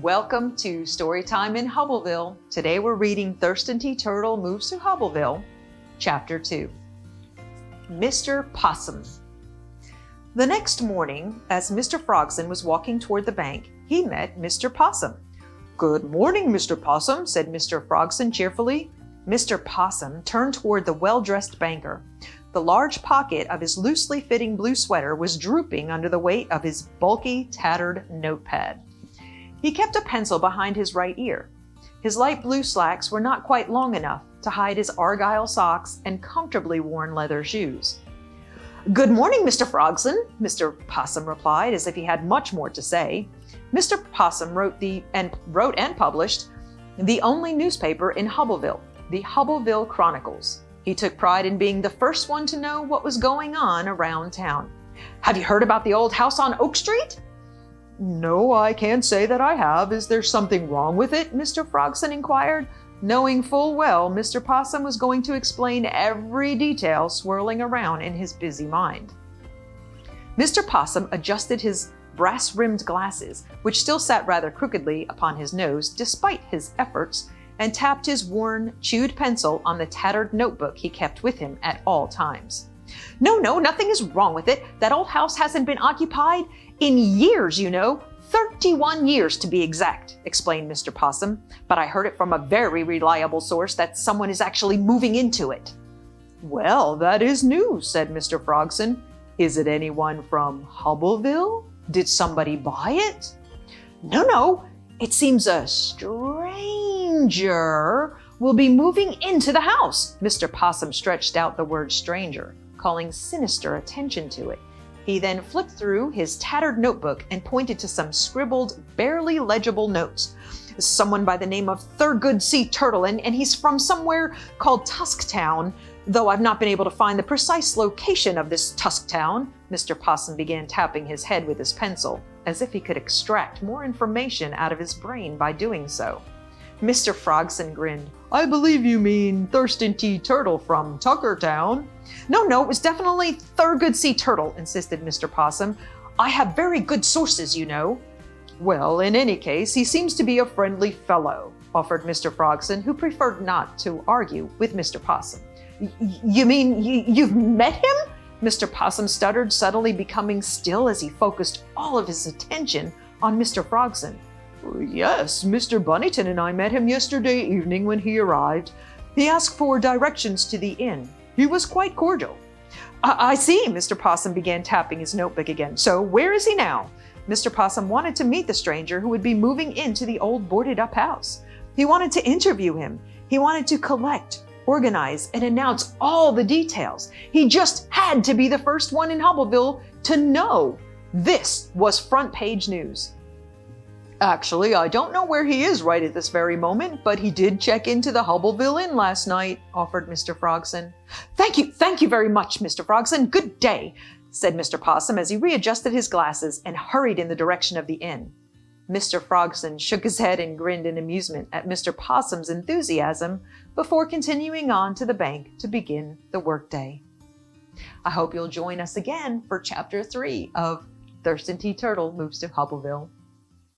Welcome to Storytime in Hubbleville. Today we're reading Thurston T. Turtle Moves to Hubbleville, Chapter 2. Mr. Possum. The next morning, as Mr. Frogson was walking toward the bank, he met Mr. Possum. "Good morning, Mr. Possum," said Mr. Frogson cheerfully. Mr. Possum turned toward the well-dressed banker. The large pocket of his loosely fitting blue sweater was drooping under the weight of his bulky, tattered notepad. He kept a pencil behind his right ear. His light blue slacks were not quite long enough to hide his argyle socks and comfortably worn leather shoes. "Good morning, Mr. Frogson," Mr. Possum replied, as if he had much more to say. Mr. Possum wrote and published the only newspaper in Hubbleville, the Hubbleville Chronicles. He took pride in being the first one to know what was going on around town. "Have you heard about the old house on Oak Street?" "No, I can't say that I have. Is there something wrong with it?" Mr. Frogson inquired, knowing full well Mr. Possum was going to explain every detail swirling around in his busy mind. Mr. Possum adjusted his brass-rimmed glasses, which still sat rather crookedly upon his nose despite his efforts, and tapped his worn, chewed pencil on the tattered notebook he kept with him at all times. No, nothing is wrong with it. That old house hasn't been occupied in years, you know. 31 years to be exact," explained Mr. Possum. "But I heard it from a very reliable source that someone is actually moving into it." "Well, that is news," said Mr. Frogson. "Is it anyone from Hubbleville? Did somebody buy it?" No. It seems a stranger will be moving into the house." Mr. Possum stretched out the word stranger, calling sinister attention to it. He then flipped through his tattered notebook and pointed to some scribbled, barely legible notes. "Someone by the name of Thurston T. Turtle, and he's from somewhere called Tusktown, though I've not been able to find the precise location of this Tusktown." Mr. Possum began tapping his head with his pencil, as if he could extract more information out of his brain by doing so. Mr. Frogson grinned. "I believe you mean Thurston T. Turtle from Tuckertown." No, it was definitely Thurston T. Turtle," insisted Mr. Possum. "I have very good sources, you know." "Well, in any case, he seems to be a friendly fellow," offered Mr. Frogson, who preferred not to argue with Mr. Possum. You mean you've met him?" Mr. Possum stuttered, suddenly becoming still as he focused all of his attention on Mr. Frogson. "Yes, Mr. Bunnyton and I met him yesterday evening when he arrived. He asked for directions to the inn. He was quite cordial." I see." Mr. Possum began tapping his notebook again. "So where is he now?" Mr. Possum wanted to meet the stranger who would be moving into the old boarded-up house. He wanted to interview him. He wanted to collect, organize, and announce all the details. He just had to be the first one in Hubbleville to know. This was front-page news. "Actually, I don't know where he is right at this very moment, but he did check into the Hubbleville Inn last night," offered Mr. Frogson. Thank you very much, Mr. Frogson. Good day," said Mr. Possum as he readjusted his glasses and hurried in the direction of the inn. Mr. Frogson shook his head and grinned in amusement at Mr. Possum's enthusiasm before continuing on to the bank to begin the workday. I hope you'll join us again for Chapter 3 of Thurston T. Turtle Moves to Hubbleville.